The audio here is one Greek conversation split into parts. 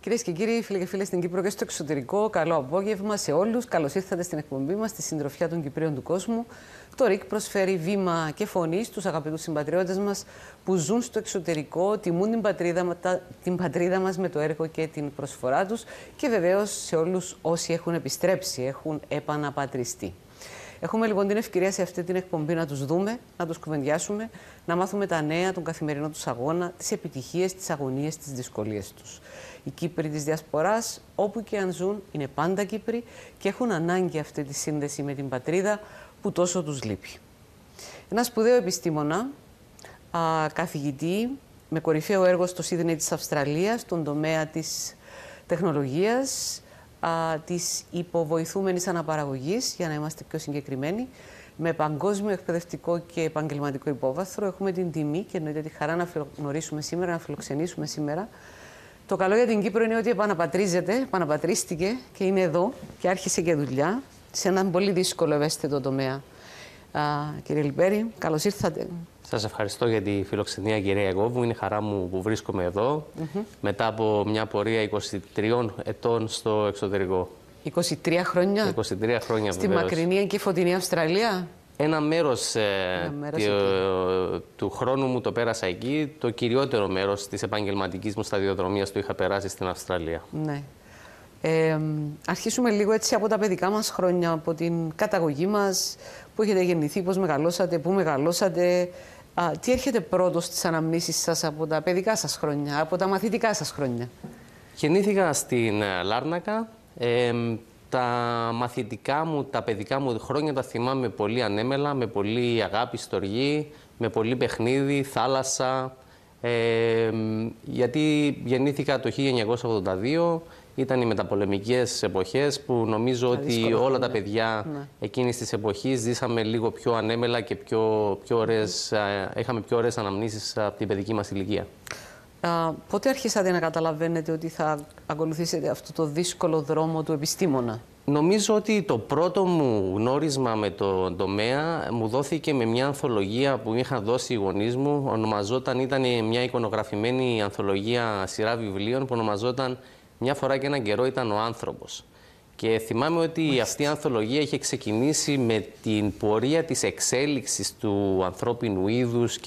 Κυρίες και κύριοι, φίλοι και φίλες στην Κύπρο και στο εξωτερικό, καλό απόγευμα σε όλους. Καλώς ήρθατε στην εκπομπή μας, στη συντροφιά των Κυπρίων του κόσμου. Το ΡΙΚ προσφέρει βήμα και φωνή στους αγαπητούς συμπατριώτες μας που ζουν στο εξωτερικό, τιμούν την πατρίδα μας με το έργο και την προσφορά τους και βεβαίως σε όλους όσοι έχουν επιστρέψει, έχουν επαναπατριστεί. Έχουμε λοιπόν την ευκαιρία σε αυτή την εκπομπή να τους δούμε, να τους κουβεντιάσουμε, να μάθουμε τα νέα, τον καθημερινό τους αγώνα, τις επιτυχίες, τις αγωνίες, τις δυσκολίες τους. Οι Κύπροι της Διασποράς, όπου και αν ζουν, είναι πάντα Κύπροι και έχουν ανάγκη αυτή τη σύνδεση με την πατρίδα που τόσο τους λείπει. Ένα σπουδαίο επιστήμονα, καθηγητή με κορυφαίο έργο στο Σίδνεϊ της Αυστραλίας, στον τομέα της τεχνολογίας, της υποβοηθούμενης αναπαραγωγής, για να είμαστε πιο συγκεκριμένοι, με παγκόσμιο εκπαιδευτικό και επαγγελματικό υπόβαθρο. Έχουμε την τιμή και εννοείται τη χαρά να γνωρίσουμε σήμερα, να φιλοξενήσουμε σήμερα. Το καλό για την Κύπρο είναι ότι επαναπατρίστηκε και είναι εδώ και άρχισε και δουλειά σε έναν πολύ δύσκολο ευαίσθητο τομέα. Κύριε Λιπέρη, καλώς ήρθατε. Σας ευχαριστώ για τη φιλοξενία, κυρία Αιγώβου. Είναι χαρά μου που βρίσκομαι εδώ μετά από μια πορεία 23 ετών στο εξωτερικό. 23 χρόνια. 23 χρόνια, στη βεβαίως. μακρινή και φωτεινή Αυστραλία. Ένα μέρος του χρόνου μου το πέρασα εκεί. Το κυριότερο μέρος της επαγγελματικής μου σταδιοδρομίας το είχα περάσει στην Αυστραλία. Ναι. Αρχίσουμε λίγο έτσι από τα παιδικά μας χρόνια, από την καταγωγή μας, που έχετε γεννηθεί, πώς μεγαλώσατε, πού μεγαλώσατε. Τι έρχεται πρώτο στις αναμνήσεις σας από τα παιδικά σας χρόνια, από τα μαθητικά σας χρόνια? Γεννήθηκα στην Λάρνακα. Τα μαθητικά μου, τα παιδικά μου χρόνια τα θυμάμαι πολύ ανέμελα, με πολύ αγάπη, στοργή, με πολύ παιχνίδι, θάλασσα. Γιατί γεννήθηκα το 1982, ήταν οι μεταπολεμικές εποχές που νομίζω ότι όλα τα παιδιά εκείνης της εποχής ζήσαμε λίγο πιο ανέμελα και είχαμε πιο ωραίες αναμνήσεις από την παιδική μας ηλικία. Πότε αρχίσατε να καταλαβαίνετε ότι θα ακολουθήσετε αυτό το δύσκολο δρόμο του επιστήμονα? Νομίζω ότι το πρώτο μου γνώρισμα με τον τομέα μου δόθηκε με μια ανθολογία που είχαν δώσει οι γονείς μου. Ήταν μια εικονογραφημένη ανθολογία σειρά βιβλίων που ονομαζόταν «Μια φορά και έναν καιρό ήταν ο άνθρωπος». Και θυμάμαι ότι αυτή η ανθολογία είχε ξεκινήσει με την πορεία της εξέλιξης του ανθρώπινου είδους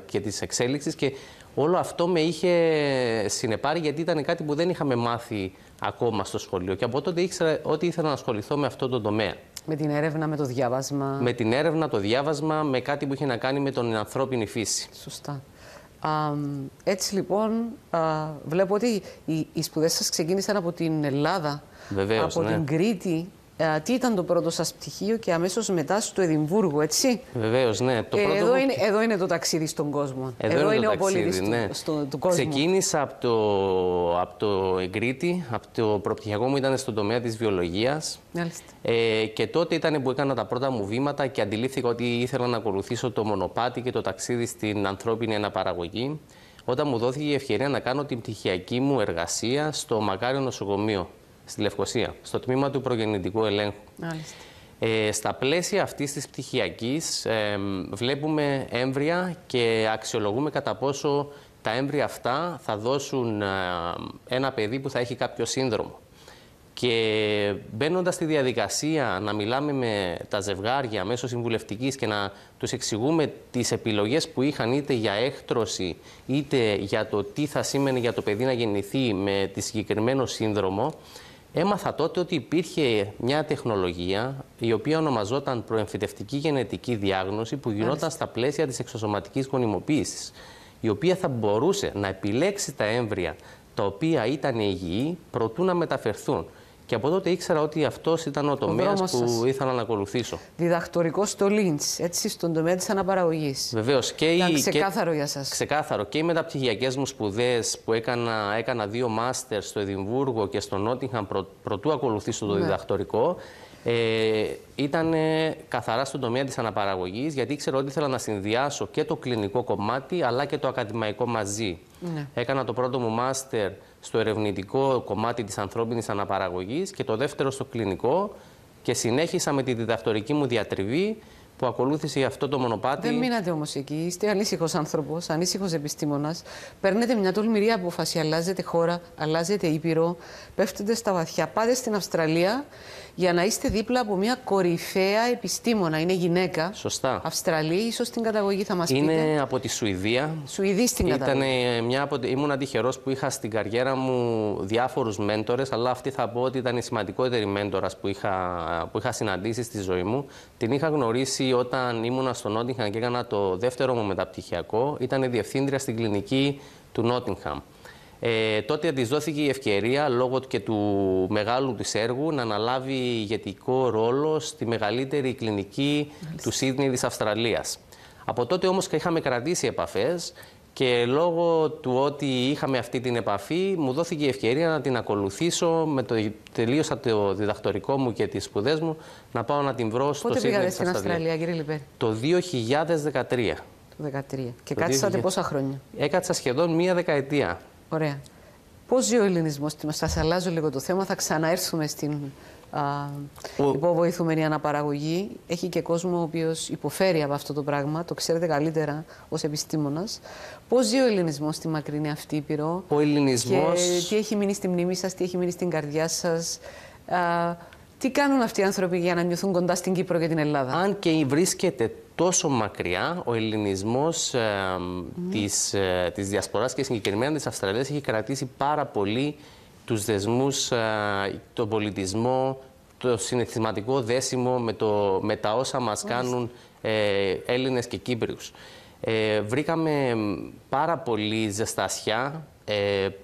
και της εξέλιξης, και όλο αυτό με είχε συνεπάρει γιατί ήταν κάτι που δεν είχαμε μάθει ακόμα στο σχολείο. Και από τότε ήξερα ότι ήθελα να ασχοληθώ με αυτό το τομέα. Με την έρευνα, με το διάβασμα. Με την έρευνα, το διάβασμα, με κάτι που είχε να κάνει με την ανθρώπινη φύση. Σωστά. Έτσι λοιπόν, βλέπω ότι οι σπουδές σας ξεκίνησαν από την Ελλάδα. Βεβαίως, από την Κρήτη. Τι ήταν το πρώτο σας πτυχίο και αμέσως μετά στο Εδιμβούργο, έτσι? Βεβαίως, ναι. Εδώ είναι το ταξίδι στον κόσμο. Εδώ είναι ο πολίτης του κόσμου. Ξεκίνησα από το Κρήτη, από το προπτυχιακό μου ήταν στον τομέα της βιολογίας. Και τότε ήταν που έκανα τα πρώτα μου βήματα και αντιλήφθηκα ότι ήθελα να ακολουθήσω το μονοπάτι και το ταξίδι στην ανθρώπινη αναπαραγωγή, όταν μου δόθηκε η ευκαιρία να κάνω την πτυχιακή μου εργασία στο Μακάριο Νοσοκομείο στη Λευκοσία, στο τμήμα του προγεννητικού ελέγχου. Στα πλαίσια αυτής της πτυχιακής βλέπουμε έμβρια και αξιολογούμε κατά πόσο τα έμβρια αυτά θα δώσουν ένα παιδί που θα έχει κάποιο σύνδρομο. Και μπαίνοντας στη διαδικασία να μιλάμε με τα ζευγάρια μέσω συμβουλευτικής και να τους εξηγούμε τις επιλογές που είχαν είτε για έκτρωση είτε για το τι θα σήμαινε για το παιδί να γεννηθεί με τη συγκεκριμένο σύνδρομο, έμαθα τότε ότι υπήρχε μια τεχνολογία η οποία ονομαζόταν προεμφυτευτική γενετική διάγνωση, που γινόταν στα πλαίσια της εξωσωματικής γονιμοποίησης, η οποία θα μπορούσε να επιλέξει τα έμβρια τα οποία ήταν υγιή προτού να μεταφερθούν. Και από τότε ήξερα ότι αυτός ήταν ο τομέας που ήθελα να ακολουθήσω. Διδακτορικό στο Λίντς, έτσι, στον τομέα της αναπαραγωγής. Βεβαίως. Ήταν ξεκάθαρο για σας. Ξεκάθαρο. Και οι μεταπτυχιακές μου σπουδές που έκανα 2 μάστερ στο Εδιμβούργο και στο Νότιγχαμ προτού ακολουθήσω το διδακτορικό, ήταν καθαρά στον τομέα της αναπαραγωγής, γιατί ήξερα ότι ήθελα να συνδυάσω και το κλινικό κομμάτι αλλά και το ακαδημαϊκό μαζί. Έκανα το πρώτο μου μάστερ στο ερευνητικό κομμάτι της ανθρώπινης αναπαραγωγής και το δεύτερο στο κλινικό, και συνέχισα με τη διδακτορική μου διατριβή που ακολούθησε αυτό το μονοπάτι. Δεν μείνατε όμως εκεί. Είστε ανήσυχος άνθρωπος, ανήσυχος επιστήμονας. Παίρνετε μια τολμηρή απόφαση, αλλάζετε χώρα, αλλάζετε ήπειρο, πέφτετε στα βαθιά, πάτε στην Αυστραλία για να είστε δίπλα από μια κορυφαία επιστήμονα. Είναι γυναίκα. Σωστά. Αυστραλή, ίσως την καταγωγή θα μας πείτε. Είναι από τη Σουηδία. Σουηδή στην καταγωγή. Ήμουν τυχερός που είχα στην καριέρα μου διάφορους μέντορες, αλλά αυτή θα πω ότι ήταν η σημαντικότερη μέντορας που είχα συναντήσει στη ζωή μου. Την είχα γνωρίσει όταν ήμουνα στο Νότιγχαμ και έκανα το δεύτερο μου μεταπτυχιακό. Ήταν διευθύντρια στην κλινική του Νότιγχαμ. Τότε της δόθηκε η ευκαιρία, λόγω και του μεγάλου της έργου, να αναλάβει ηγετικό ρόλο στη μεγαλύτερη κλινική του Σίδνεϊ της Αυστραλίας. Από τότε όμως είχαμε κρατήσει επαφές και λόγω του ότι είχαμε αυτή την επαφή, μου δόθηκε η ευκαιρία να την ακολουθήσω. Τελείωσα το διδακτορικό μου και τις σπουδές μου, να πάω να την βρω στο Σίδνεϊ της Αυστραλίας. Πότε πήγατε στην Αυστραλία, κύριε Λιπέρη? Το 2013. Το 2013. Και κάτσατε πόσα χρόνια? Έκατσα σχεδόν μία δεκαετία. Ωραία. Πώς ζει ο ελληνισμός? Σας αλλάζω λίγο το θέμα, θα ξαναέρθουμε στην υποβοηθούμενη αναπαραγωγή. Έχει και κόσμο ο οποίος υποφέρει από αυτό το πράγμα, το ξέρετε καλύτερα ως επιστήμονας. Πώς ζει ο ελληνισμός στη μακρινή αυτή ήπειρο? Ο ελληνισμός... Και τι έχει μείνει στη μνήμη σας, τι έχει μείνει στην καρδιά σας? Τι κάνουν αυτοί οι άνθρωποι για να νιώθουν κοντά στην Κύπρο και την Ελλάδα? Αν και βρίσκεται τόσο μακριά, ο ελληνισμός της διασποράς και συγκεκριμένα της Αυστραλίας έχει κρατήσει πάρα πολύ τους δεσμούς, τον πολιτισμό, το συναισθηματικό δέσιμο με τα όσα μας κάνουν Έλληνες και Κύπριους. Βρήκαμε πάρα πολύ ζεστασιά,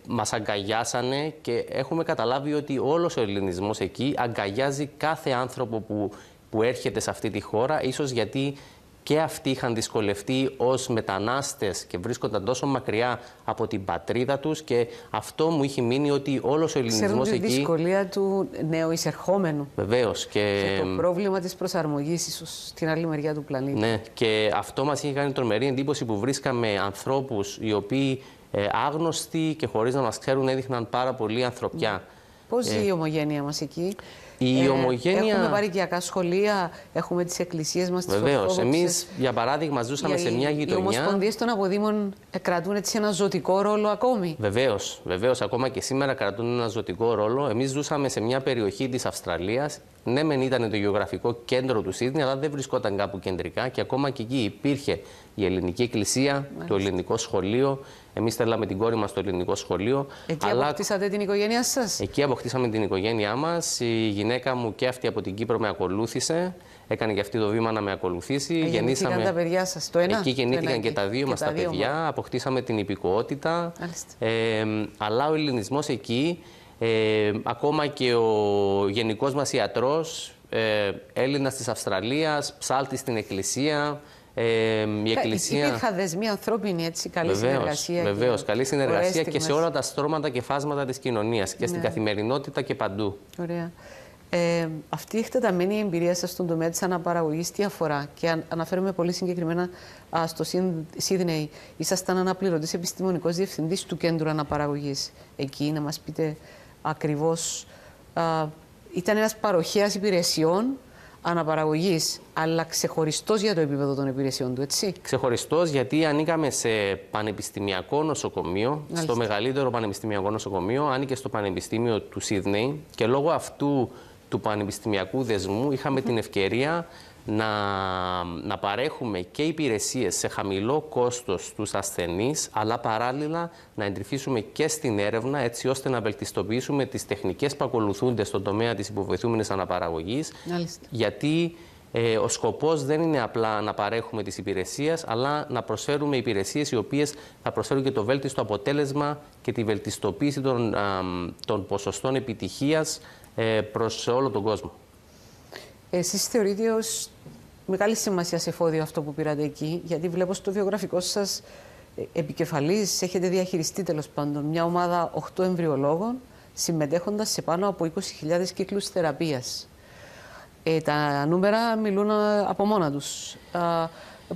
μας αγκαλιάσανε και έχουμε καταλάβει ότι όλος ο ελληνισμός εκεί αγκαλιάζει κάθε άνθρωπο που έρχεται σε αυτή τη χώρα, ίσως γιατί και αυτοί είχαν δυσκολευτεί ως μετανάστες και βρίσκονταν τόσο μακριά από την πατρίδα τους, και αυτό μου είχε μείνει, ότι όλος ο ελληνισμός εκεί... Ξέρουν τη δυσκολία του νέου εισερχόμενου. Βεβαίως. Και το πρόβλημα της προσαρμογής ίσως στην άλλη μεριά του πλανήτη. Ναι, και αυτό μας είχε κάνει τρομερή εντύπωση, που βρίσκαμε ανθρώπους οι οποίοι άγνωστοι και χωρίς να μας ξέρουν έδειχναν πάρα πολύ ανθρωπιά. Πώς ζει η ομογένεια μας εκεί? Η ομογένεια... Έχουμε παροικιακά σχολεία, έχουμε τις εκκλησίες μας, τις Βεβαίως. Εμείς, για παράδειγμα, ζούσαμε σε μια γειτονιά... Οι ομοσπονδίες των αποδήμων κρατούν έτσι ένα ζωτικό ρόλο ακόμη. Βεβαίως. Βεβαίως. Ακόμα και σήμερα κρατούν ένα ζωτικό ρόλο. Εμείς ζούσαμε σε μια περιοχή της Αυστραλίας. Ναι, μεν ήταν το γεωγραφικό κέντρο του Σίδνεϊ, αλλά δεν βρισκόταν κάπου κεντρικά, και ακόμα και εκεί υπήρχε η ελληνική εκκλησία, το ελληνικό σχολείο. Εμείς στέλναμε την κόρη μας στο ελληνικό σχολείο. Εκεί αποκτήσατε την οικογένειά σας? Εκεί αποκτήσαμε την οικογένειά μας. Η γυναίκα μου και αυτή από την Κύπρο με ακολούθησε. Έκανε και αυτή το βήμα να με ακολουθήσει. Γεννήθηκαν τα παιδιά σας, το ένα? Εκεί γεννήθηκαν και τα δύο μας τα παιδιά. Αποκτήσαμε την υπηκοότητα. Αλλά ο ελληνισμός εκεί, ακόμα και ο γενικός μας ιατρός, Έλληνας της Αυστραλίας, ψάλτης στην εκκλησία. Η εκκλησία... Υπήρχαν δεσμοί ανθρώπινοι, έτσι, καλή συνεργασία. Βεβαίως, καλή συνεργασία και σε όλα τα στρώματα και φάσματα της κοινωνίας, και στην καθημερινότητα και παντού. Ωραία. Αυτή η εκτεταμένη εμπειρία σας στον τομέα της αναπαραγωγής τι αφορά? Και αναφέρομαι πολύ συγκεκριμένα στο Σίδνεϊ. Ήσασταν αναπληρωτής επιστημονικός διευθυντής του Κέντρου Αναπαραγωγής. Εκεί, να μας πείτε ακριβώς, ήταν ένας παροχέας υπηρεσιών αναπαραγωγής, αλλά ξεχωριστός για το επίπεδο των υπηρεσιών του, έτσι? Ξεχωριστός, γιατί ανήκαμε σε πανεπιστημιακό νοσοκομείο, στο μεγαλύτερο πανεπιστημιακό νοσοκομείο, άνοικε στο Πανεπιστήμιο του Σίδνεϊ, και λόγω αυτού του πανεπιστημιακού δεσμού είχαμε την ευκαιρία να παρέχουμε και υπηρεσίες σε χαμηλό κόστος στους ασθενείς, αλλά παράλληλα να εντρυφήσουμε και στην έρευνα, έτσι ώστε να βελτιστοποιήσουμε τις τεχνικές που ακολουθούνται στον τομέα της υποβοηθούμενης αναπαραγωγής. Γιατί ο σκοπός δεν είναι απλά να παρέχουμε τις υπηρεσίες, αλλά να προσφέρουμε υπηρεσίες οι οποίες θα προσφέρουν και το βέλτιστο αποτέλεσμα και τη βελτιστοποίηση των ποσοστών επιτυχίας προς όλο τον κόσμο. Εσείς θεωρείτε ως μεγάλη σημασία σε εφόδιο αυτό που πήρατε εκεί, γιατί βλέπω στο βιογραφικό σας επικεφαλής, έχετε διαχειριστεί τέλος πάντων μια ομάδα 8 εμβριολόγων, συμμετέχοντας σε πάνω από 20.000 κύκλους θεραπείας. Τα νούμερα μιλούν από μόνα τους.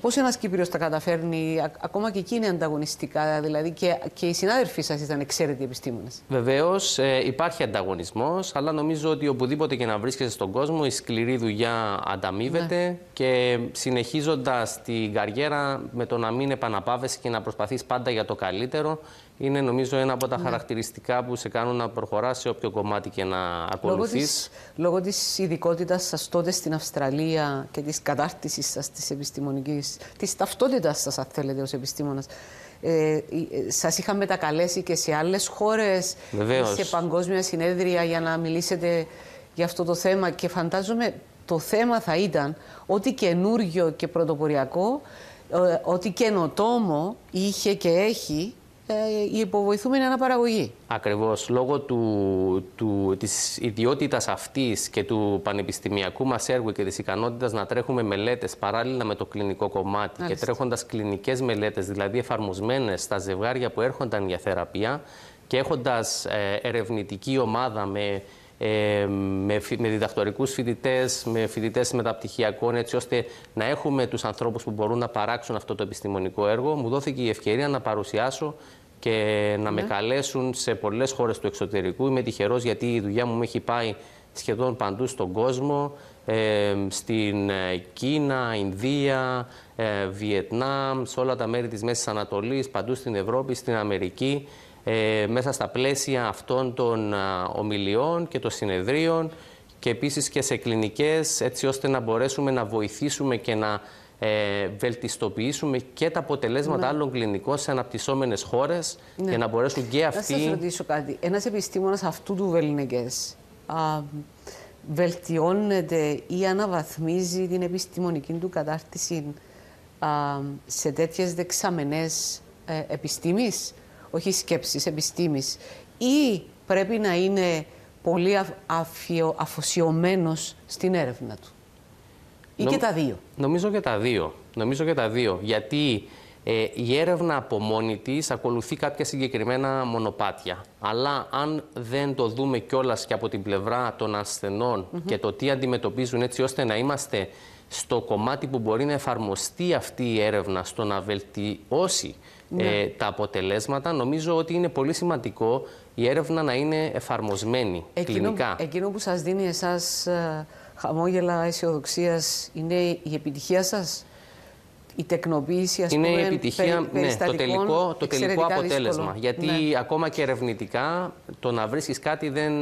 Πώς ένας Κύπριος τα καταφέρνει, ακόμα και εκεί είναι ανταγωνιστικά, δηλαδή και οι συνάδελφοί σας ήταν εξαίρετοι επιστήμονες. Βεβαίως υπάρχει ανταγωνισμός, αλλά νομίζω ότι οπουδήποτε και να βρίσκεσαι στον κόσμο η σκληρή δουλειά ανταμείβεται και συνεχίζοντας την καριέρα με το να μην επαναπάβεσαι και να προσπαθείς πάντα για το καλύτερο, είναι νομίζω ένα από τα χαρακτηριστικά που σε κάνουν να προχωράς σε όποιο κομμάτι και να ακολουθείς. Λόγω της ειδικότητας σας τότε στην Αυστραλία και της κατάρτισης σας της επιστημονικής, της ταυτότητας σας, αν θέλετε, ως επιστήμονας, σας είχαν μετακαλέσει και σε άλλες χώρες, σε παγκόσμια συνέδρια για να μιλήσετε για αυτό το θέμα, και φαντάζομαι το θέμα θα ήταν ότι καινούργιο και πρωτοποριακό, ότι καινοτόμο είχε και έχει η υποβοηθούμενη αναπαραγωγή. Ακριβώς. Λόγω της ιδιότητας αυτής και του πανεπιστημιακού μας έργου και της ικανότητας να τρέχουμε μελέτες παράλληλα με το κλινικό κομμάτι και τρέχοντας κλινικές μελέτες, δηλαδή εφαρμοσμένες στα ζευγάρια που έρχονταν για θεραπεία και έχοντας ερευνητική ομάδα με διδακτορικούς φοιτητές, με φοιτητές μεταπτυχιακών, έτσι ώστε να έχουμε τους ανθρώπους που μπορούν να παράξουν αυτό το επιστημονικό έργο, μου δόθηκε η ευκαιρία να παρουσιάσω και να με καλέσουν σε πολλές χώρες του εξωτερικού. Είμαι τυχερός γιατί η δουλειά μου με έχει πάει σχεδόν παντού στον κόσμο, στην Κίνα, Ινδία, Βιετνάμ, σε όλα τα μέρη της Μέσης Ανατολής, παντού στην Ευρώπη, στην Αμερική, μέσα στα πλαίσια αυτών των ομιλιών και των συνεδρίων και επίσης και σε κλινικές, έτσι ώστε να μπορέσουμε να βοηθήσουμε και να βελτιστοποιήσουμε και τα αποτελέσματα άλλων κλινικών σε αναπτυσσόμενες χώρες και να μπορέσουν και αυτοί... Να σας ρωτήσω κάτι. Ένας επιστήμονας αυτού του βεληνικές βελτιώνεται ή αναβαθμίζει την επιστημονική του κατάρτιση σε τέτοιες δεξαμενές επιστήμης, όχι σκέψης, επιστήμης, ή πρέπει να είναι πολύ αφοσιωμένος στην έρευνα του? Ή και τα δύο? Νομίζω και τα δύο. Γιατί η έρευνα από μόνη της ακολουθεί κάποια συγκεκριμένα μονοπάτια. Αλλά αν δεν το δούμε κιόλας και από την πλευρά των ασθενών και το τι αντιμετωπίζουν, έτσι ώστε να είμαστε στο κομμάτι που μπορεί να εφαρμοστεί αυτή η έρευνα στο να βελτιώσει τα αποτελέσματα, νομίζω ότι είναι πολύ σημαντικό η έρευνα να είναι εφαρμοσμένη κλινικά. Εκείνο που σας δίνει εσάς χαμόγελα αισιοδοξίας είναι η επιτυχία σας, η τεκνοποίηση, ας πούμε, είναι η επιτυχία, το τελικό αποτέλεσμα. Δύσκολο. Γιατί ακόμα και ερευνητικά το να βρίσκεις κάτι δεν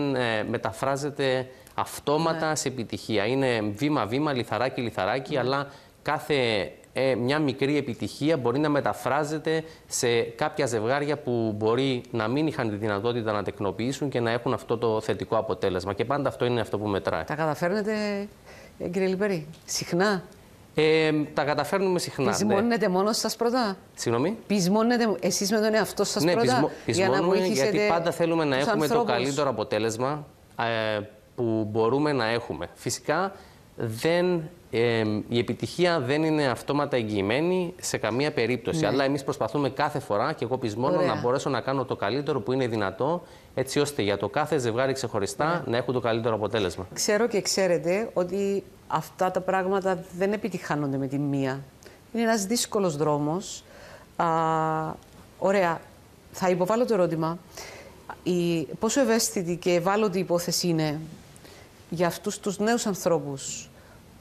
μεταφράζεται αυτόματα σε επιτυχία. Είναι βήμα-βήμα, λιθαράκι-λιθαράκι, αλλά κάθε μια μικρή επιτυχία μπορεί να μεταφράζεται σε κάποια ζευγάρια που μπορεί να μην είχαν τη δυνατότητα να τεκνοποιήσουν και να έχουν αυτό το θετικό αποτέλεσμα. Και πάντα αυτό είναι αυτό που μετράει. Τα καταφέρνετε, κύριε Λιπερή, συχνά? Τα καταφέρνουμε συχνά. Πεισμώνετε μόνος σας πρώτα? Συγγνώμη. Πεισμώνετε εσείς με τον εαυτό σας πρώτα? Πεισμώνουμε, γιατί πάντα θέλουμε να έχουμε το καλύτερο αποτέλεσμα που μπορούμε να έχουμε. Φυσικά η επιτυχία δεν είναι αυτόματα εγγυημένη σε καμία περίπτωση. Αλλά εμείς προσπαθούμε κάθε φορά, και εγώ πεισμώνω, να μπορέσω να κάνω το καλύτερο που είναι δυνατό, έτσι ώστε για το κάθε ζευγάρι ξεχωριστά να έχουν το καλύτερο αποτέλεσμα. Ξέρω και ξέρετε ότι αυτά τα πράγματα δεν επιτυχάνονται με τη μία. Είναι ένας δύσκολος δρόμος. Ωραία. Θα υποβάλω το ερώτημα. Πόσο ευαίσθητη και ευάλωτη υπόθεση είναι για αυτούς τους νέους ανθρώπους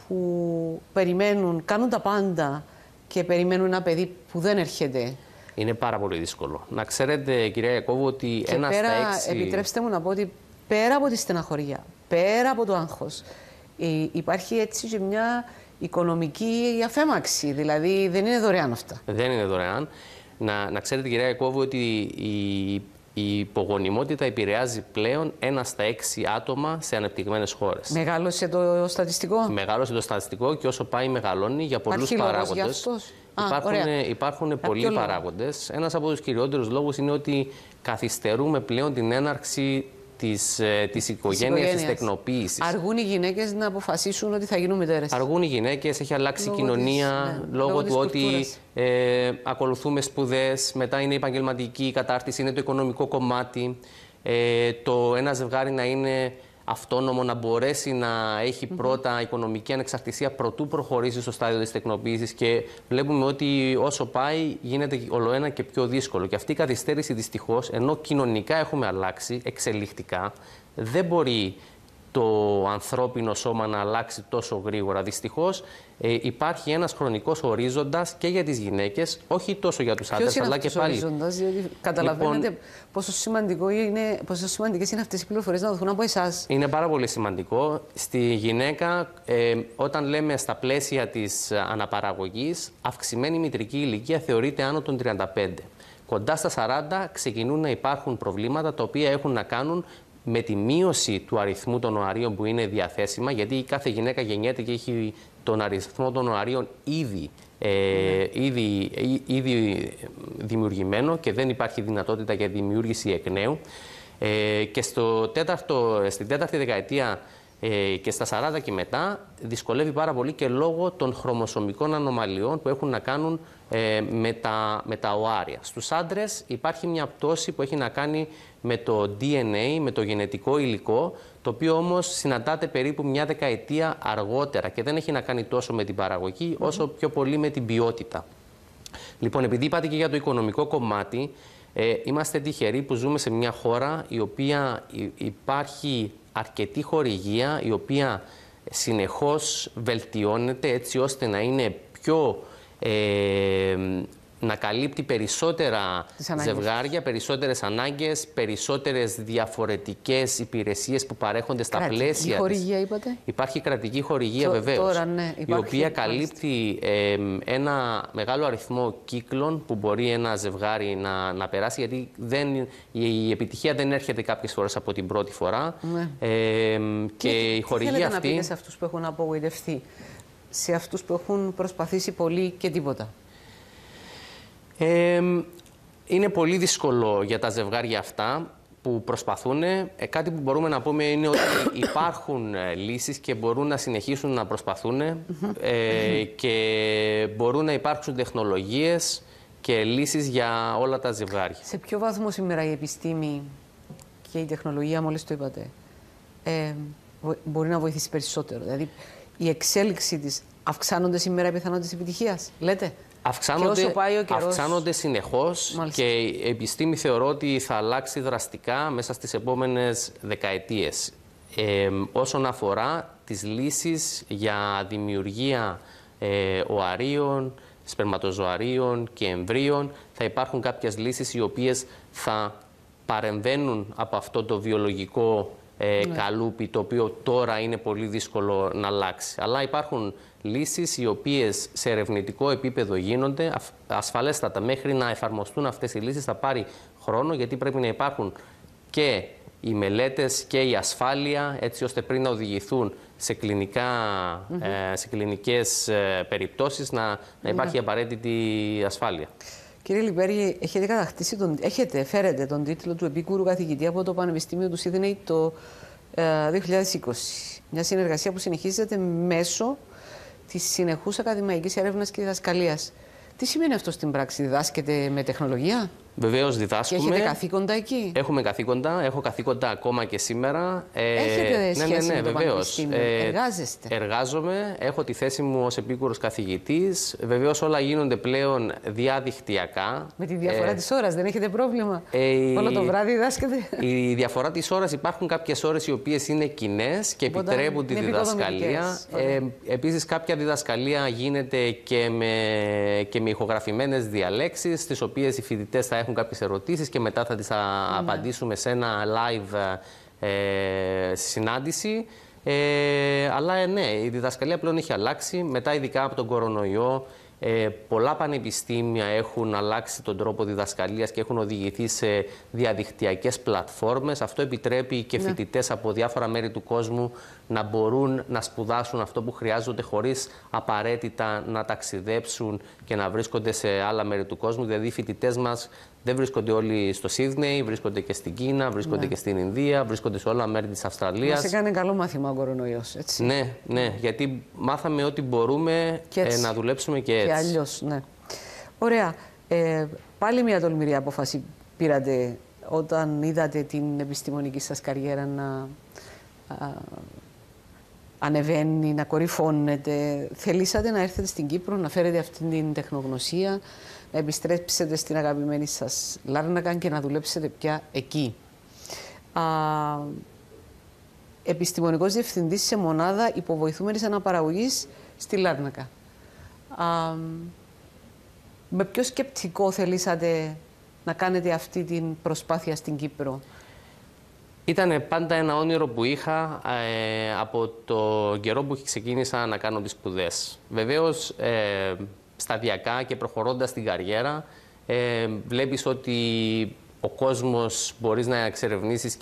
που περιμένουν, κάνουν τα πάντα και περιμένουν ένα παιδί που δεν έρχεται? Είναι πάρα πολύ δύσκολο. Να ξέρετε, κυρία Ιακώβου, ότι ένα στα 6... Επιτρέψτε μου να πω ότι πέρα από τη στεναχωρία, πέρα από το άγχος, υπάρχει έτσι και μια οικονομική αφέμαξη. Δηλαδή δεν είναι δωρεάν αυτά. Δεν είναι δωρεάν. Να ξέρετε, κυρία Ιακώβου, ότι η υπογονιμότητα επηρεάζει πλέον 1 στα 6 άτομα σε ανεπτυγμένες χώρες. Μεγάλωσε το στατιστικό. Μεγάλωσε το στατιστικό και όσο πάει μεγαλώνει για πολλούς παράγοντες. Υπάρχουν πολλοί παράγοντες. Ένας από τους κυριότερους λόγους είναι ότι καθυστερούμε πλέον την έναρξη της οικογένειας, της τεκνοποίησης. Αργούν οι γυναίκες να αποφασίσουν ότι θα γίνουν μητέρες. Αργούν οι γυναίκες, έχει αλλάξει η κοινωνία λόγω του ότι ακολουθούμε σπουδές, μετά είναι η επαγγελματική κατάρτιση, είναι το οικονομικό κομμάτι. Το ένα ζευγάρι να είναι αυτόνομο, να μπορέσει να έχει πρώτα οικονομική ανεξαρτησία προτού προχωρήσει στο στάδιο της τεκνοποίησης, και βλέπουμε ότι όσο πάει γίνεται ολοένα και πιο δύσκολο. Και αυτή η καθυστέρηση δυστυχώς, ενώ κοινωνικά έχουμε αλλάξει εξελιχτικά, δεν μπορεί το ανθρώπινο σώμα να αλλάξει τόσο γρήγορα. Δυστυχώς υπάρχει ένας χρονικός ορίζοντας και για τις γυναίκες, όχι τόσο για τους άντρες, αλλά και πάλι. Ορίζοντας, διότι καταλαβαίνετε πόσο σημαντικές είναι αυτές οι πληροφορίες να δοθούν από εσάς. Είναι πάρα πολύ σημαντικό. Στη γυναίκα, όταν λέμε στα πλαίσια της αναπαραγωγής, αυξημένη μητρική ηλικία θεωρείται άνω των 35. Κοντά στα 40 ξεκινούν να υπάρχουν προβλήματα τα οποία έχουν να κάνουν με τη μείωση του αριθμού των οαρίων που είναι διαθέσιμα, γιατί κάθε γυναίκα γεννιέται και έχει τον αριθμό των οαρίων ήδη δημιουργημένο και δεν υπάρχει δυνατότητα για δημιούργηση εκ νέου. Και στην τέταρτη δεκαετία και στα 40 και μετά δυσκολεύει πάρα πολύ και λόγω των χρωμοσωμικών ανομαλιών που έχουν να κάνουν με τα οάρια. Στους άντρες υπάρχει μια πτώση που έχει να κάνει με το DNA, με το γενετικό υλικό, το οποίο όμως συναντάται περίπου μια δεκαετία αργότερα και δεν έχει να κάνει τόσο με την παραγωγή όσο πιο πολύ με την ποιότητα. Λοιπόν, επειδή είπατε και για το οικονομικό κομμάτι, είμαστε τυχεροί που ζούμε σε μια χώρα η οποία υπάρχει αρκετή χορηγία, η οποία συνεχώς βελτιώνεται έτσι ώστε να είναι πιο να καλύπτει περισσότερα ζευγάρια, περισσότερες ανάγκες, περισσότερες διαφορετικές υπηρεσίες που παρέχονται στα πλαίσια της. Κρατική χορηγία είπατε? Υπάρχει κρατική χορηγία βεβαίως, τώρα, ναι, η οποία καλύπτει ένα μεγάλο αριθμό κύκλων που μπορεί ένα ζευγάρι να περάσει, γιατί η επιτυχία δεν έρχεται κάποιες φορές από την πρώτη φορά. Ναι. Και η χορηγία αυτή... αυτή... να πείτε σε αυτούς που έχουν απογοητευτεί, σε αυτούς που έχουν προσπαθήσει πολύ και τίποτα? Είναι πολύ δύσκολο για τα ζευγάρια αυτά που προσπαθούν. Κάτι που μπορούμε να πούμε είναι ότι υπάρχουν λύσεις και μπορούν να συνεχίσουν να προσπαθούν και μπορούν να υπάρξουν τεχνολογίες και λύσεις για όλα τα ζευγάρια. Σε ποιο βαθμό σήμερα η επιστήμη και η τεχνολογία, μόλις το είπατε, μπορεί να βοηθήσει περισσότερο? Δηλαδή, η εξέλιξη της, αυξάνονται σήμερα οι πιθανότητες επιτυχίας, λέτε? Αυξάνονται συνεχώς. Μάλιστα. Και η επιστήμη θεωρώ ότι θα αλλάξει δραστικά μέσα στις επόμενες δεκαετίες. Όσον αφορά τις λύσεις για δημιουργία οαρίων, σπερματοζωαρίων και εμβρίων, θα υπάρχουν κάποιες λύσεις οι οποίες θα παρεμβαίνουν από αυτό το βιολογικό καλούπι, το οποίο τώρα είναι πολύ δύσκολο να αλλάξει. Αλλά υπάρχουν λύσεις οι οποίες σε ερευνητικό επίπεδο γίνονται ασφαλέστατα. Μέχρι να εφαρμοστούν αυτές οι λύσεις θα πάρει χρόνο, γιατί πρέπει να υπάρχουν και οι μελέτες και η ασφάλεια, έτσι ώστε πριν να οδηγηθούν σε κλινικές περιπτώσεις να υπάρχει απαραίτητη ασφάλεια. Κύριε Λιμπέρη, φέρετε τον τίτλο του επίκουρου καθηγητή από το Πανεπιστήμιο του Σίδνεϊ το 2020. Μια συνεργασία που συνεχίζεται μέσω της συνεχούς ακαδημαϊκής έρευνας και διδασκαλίας. Τι σημαίνει αυτό στην πράξη? Διδάσκεται με τεχνολογία? Βεβαίως διδάσκουμε. Και έχετε καθήκοντα εκεί? Έχουμε καθήκοντα. Έχω καθήκοντα ακόμα και σήμερα. Έχετε σχέση με το Πανεπιστήμιο? Εργάζεστε? Εργάζομαι. Έχω τη θέση μου ως επίκουρος καθηγητής. Βεβαίως όλα γίνονται πλέον διαδικτυακά. Με τη διαφορά της ώρας δεν έχετε πρόβλημα? Όλο το βράδυ διδάσκετε? Η διαφορά της ώρας, υπάρχουν κάποιες ώρες οι οποίες είναι κοινές και επιτρέπουν τη διδασκαλία. Επίσης κάποια διδασκαλία γίνεται και με ηχογραφημένες διαλέξεις, τις οποίες οι φοιτητές θα έχουν κάποιες ερωτήσεις και μετά θα τις απαντήσουμε σε ένα live συνάντηση. Αλλά ναι, η διδασκαλία πλέον έχει αλλάξει. Μετά, ειδικά από τον κορονοϊό, πολλά πανεπιστήμια έχουν αλλάξει τον τρόπο διδασκαλίας και έχουν οδηγηθεί σε διαδικτυακές πλατφόρμες. Αυτό επιτρέπει και φοιτητές από διάφορα μέρη του κόσμου να μπορούν να σπουδάσουν αυτό που χρειάζονται χωρίς απαραίτητα να ταξιδέψουν και να βρίσκονται σε άλλα μέρη του κόσμου. Δηλαδή οι φοιτητές μας δεν βρίσκονται όλοι στο Σίδνεϊ, βρίσκονται και στην Κίνα, βρίσκονται και στην Ινδία, βρίσκονται σε όλα μέρη της Αυστραλίας. Μας έκανε καλό μάθημα ο κορονοϊός, έτσι. Ναι, γιατί μάθαμε ότι μπορούμε να δουλέψουμε και έτσι. Και αλλιώς, ναι. Ωραία. Πάλι μια τολμηρή απόφαση πήρατε όταν είδατε την επιστημονική σας καριέρα να ανεβαίνει, να κορυφώνεται. Θελήσατε να έρθετε στην Κύπρο, να φέρετε αυτή την τεχνογνωσία, να επιστρέψετε στην αγαπημένη σας Λάρνακα και να δουλέψετε πια εκεί. Επιστημονικός διευθυντής σε μονάδα υποβοηθούμενης αναπαραγωγής στη Λάρνακα. Με ποιο σκεπτικό θελήσατε να κάνετε αυτή την προσπάθεια στην Κύπρο? Ήταν πάντα ένα όνειρο που είχα από το καιρό που ξεκίνησα να κάνω τις σπουδές. Βεβαίως, σταδιακά και προχωρώντας την καριέρα, βλέπεις ότι ο κόσμος μπορείς να εξερευνήσεις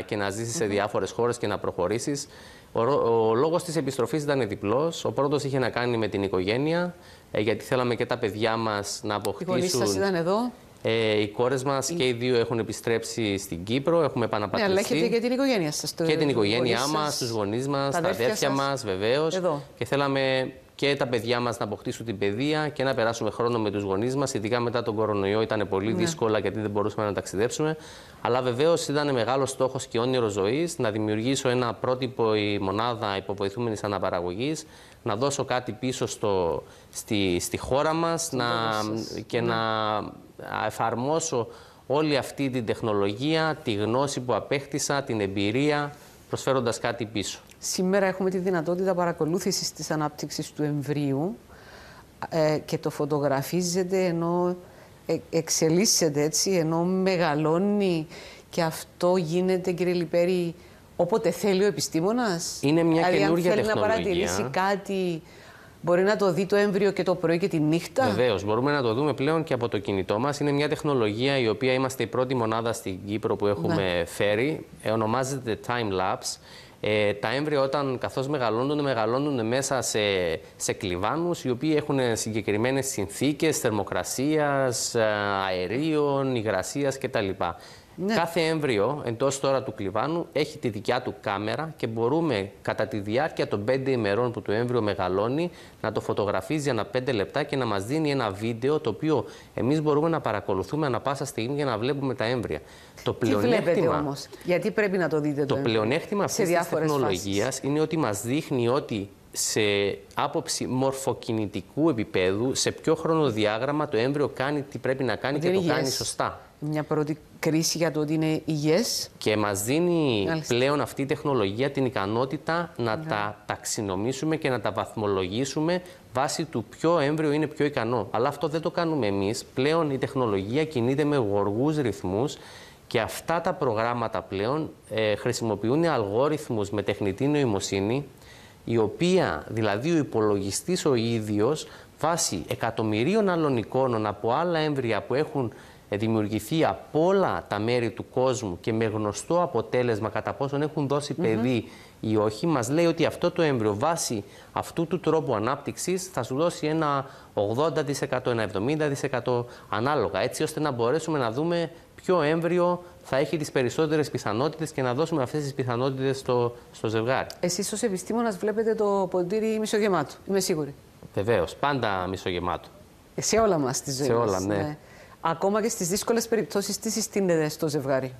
και να ζήσεις σε διάφορες χώρες και να προχωρήσεις. Ο λόγος της επιστροφής ήταν διπλός. Ο πρώτος είχε να κάνει με την οικογένεια, γιατί θέλαμε και τα παιδιά μας να αποκτήσουν... Οι γονείς σας ήταν εδώ? Οι κόρες μας και οι δύο έχουν επιστρέψει στην Κύπρο, έχουμε επαναπατριστεί. Ναι, αλλά έχετε και την οικογένεια σας. Και την οικογένειά μας, τους γονείς μας, τα αδέρφια μας, βεβαίως. Εδώ. Και θέλαμε και τα παιδιά μας να αποκτήσουν την παιδεία και να περάσουμε χρόνο με τους γονείς μας. Ειδικά μετά τον κορονοϊό ήταν πολύ δύσκολα, γιατί δεν μπορούσαμε να ταξιδέψουμε. Αλλά βεβαίως ήταν μεγάλος στόχος και όνειρο ζωής να δημιουργήσω ένα πρότυπο η μονάδα υποβοηθούμενης αναπαραγωγής, να δώσω κάτι πίσω στη χώρα μας και να εφαρμόσω όλη αυτή την τεχνολογία, τη γνώση που απέκτησα, την εμπειρία, προσφέροντας κάτι πίσω. Σήμερα έχουμε τη δυνατότητα παρακολούθησης της ανάπτυξης του εμβρίου και το φωτογραφίζεται ενώ εξελίσσεται, έτσι, ενώ μεγαλώνει, και αυτό γίνεται, κύριε Λιπέρη, όποτε θέλει ο επιστήμονας. Είναι μια καινούργια τεχνολογία. Αν θέλει να παρατηρήσει κάτι, μπορεί να το δει το έμβριο και το πρωί και τη νύχτα. Βεβαίως, μπορούμε να το δούμε πλέον και από το κινητό μας. Είναι μια τεχνολογία η οποία είμαστε η πρώτη μονάδα στην Κύπρο που έχουμε φέρει. Ονομάζεται Time Lapse. Τα έμβρια καθώς μεγαλώνουν μέσα σε κλιβάνους οι οποίοι έχουν συγκεκριμένες συνθήκες θερμοκρασίας, αερίων, υγρασίας κτλ. Ναι. Κάθε έμβριο εντός τώρα του κλιβάνου έχει τη δικιά του κάμερα και μπορούμε κατά τη διάρκεια των 5 ημερών που το έμβριο μεγαλώνει να το φωτογραφίζει ανά 5 λεπτά και να μας δίνει ένα βίντεο το οποίο εμείς μπορούμε να παρακολουθούμε ανά πάσα στιγμή για να βλέπουμε τα έμβρια. Τι βλέπετε όμως, γιατί πρέπει να το δείτε το πλεονέκτημα αυτής της τεχνολογίας είναι ότι μας δείχνει ότι σε άποψη μορφοκινητικού επίπεδου, σε ποιο χρονοδιάγραμμα το έμβριο κάνει τι πρέπει να κάνει και το κάνει σωστά. Μια πρώτη κρίση για το ότι είναι υγιές. Και μας δίνει πλέον αυτή η τεχνολογία την ικανότητα να τα ταξινομήσουμε και να τα βαθμολογήσουμε βάσει του ποιο έμβριο είναι πιο ικανό. Αλλά αυτό δεν το κάνουμε εμείς. Πλέον η τεχνολογία κινείται με γοργούς ρυθμούς και αυτά τα προγράμματα πλέον χρησιμοποιούν αλγόριθμους με τεχνητή νοημοσύνη, η οποία, δηλαδή ο υπολογιστής ο ίδιος, βάσει εκατομμυρίων άλλων εικόνων από άλλα έμβρια που έχουν δημιουργηθεί από όλα τα μέρη του κόσμου και με γνωστό αποτέλεσμα κατά πόσον έχουν δώσει παιδί ή όχι, μας λέει ότι αυτό το έμβριο βάσει αυτού του τρόπου ανάπτυξης θα σου δώσει ένα 80%, ένα 70% ανάλογα, έτσι ώστε να μπορέσουμε να δούμε ποιο έμβριο θα έχει τις περισσότερες πιθανότητες και να δώσουμε αυτές τις πιθανότητες στο ζευγάρι. Εσείς ως επιστήμονας βλέπετε το ποτήρι μισογεμάτο, είμαι σίγουρη. Βεβαίως, πάντα μισογεμάτο. Σε όλα μας τη ζωή. Σε όλα, ναι. Ακόμα και στις δύσκολες περιπτώσεις, τι συστήνεται στο ζευγάρι?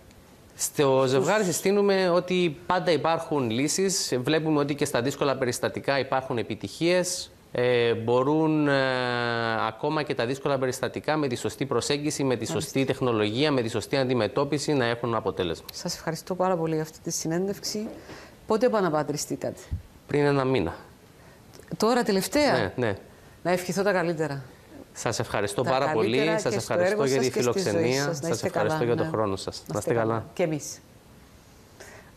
Στο ζευγάρι συστήνουμε ότι πάντα υπάρχουν λύσεις. Βλέπουμε ότι και στα δύσκολα περιστατικά υπάρχουν επιτυχίες. Μπορούν ακόμα και τα δύσκολα περιστατικά με τη σωστή προσέγγιση, με τη σωστή τεχνολογία, με τη σωστή αντιμετώπιση να έχουν αποτέλεσμα. Σας ευχαριστώ πάρα πολύ για αυτή τη συνέντευξη. Πότε επαναπατριστήκατε? Πριν 1 μήνα. Τώρα τελευταία? Ναι. Να ευχηθώ τα καλύτερα. Σας ευχαριστώ πάρα πολύ. Σας ευχαριστώ για τη φιλοξενία. Σας ευχαριστώ για τον χρόνο σας. Να είστε καλά. Και εμείς.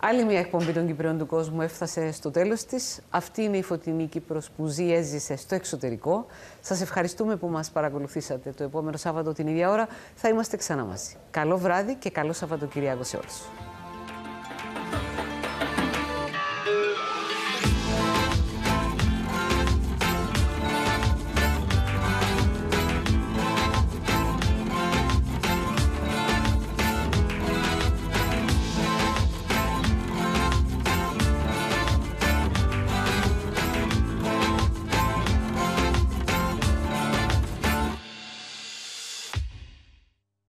Άλλη μια εκπομπή των Κυπρίων του Κόσμου έφτασε στο τέλος της. Αυτή είναι η Φωτεινή Κύπρος που έζησε στο εξωτερικό. Σας ευχαριστούμε που μας παρακολουθήσατε. Το επόμενο Σάββατο την ίδια ώρα θα είμαστε ξανά μαζί. Καλό βράδυ και καλό Σαββατοκυριακό σε όλους.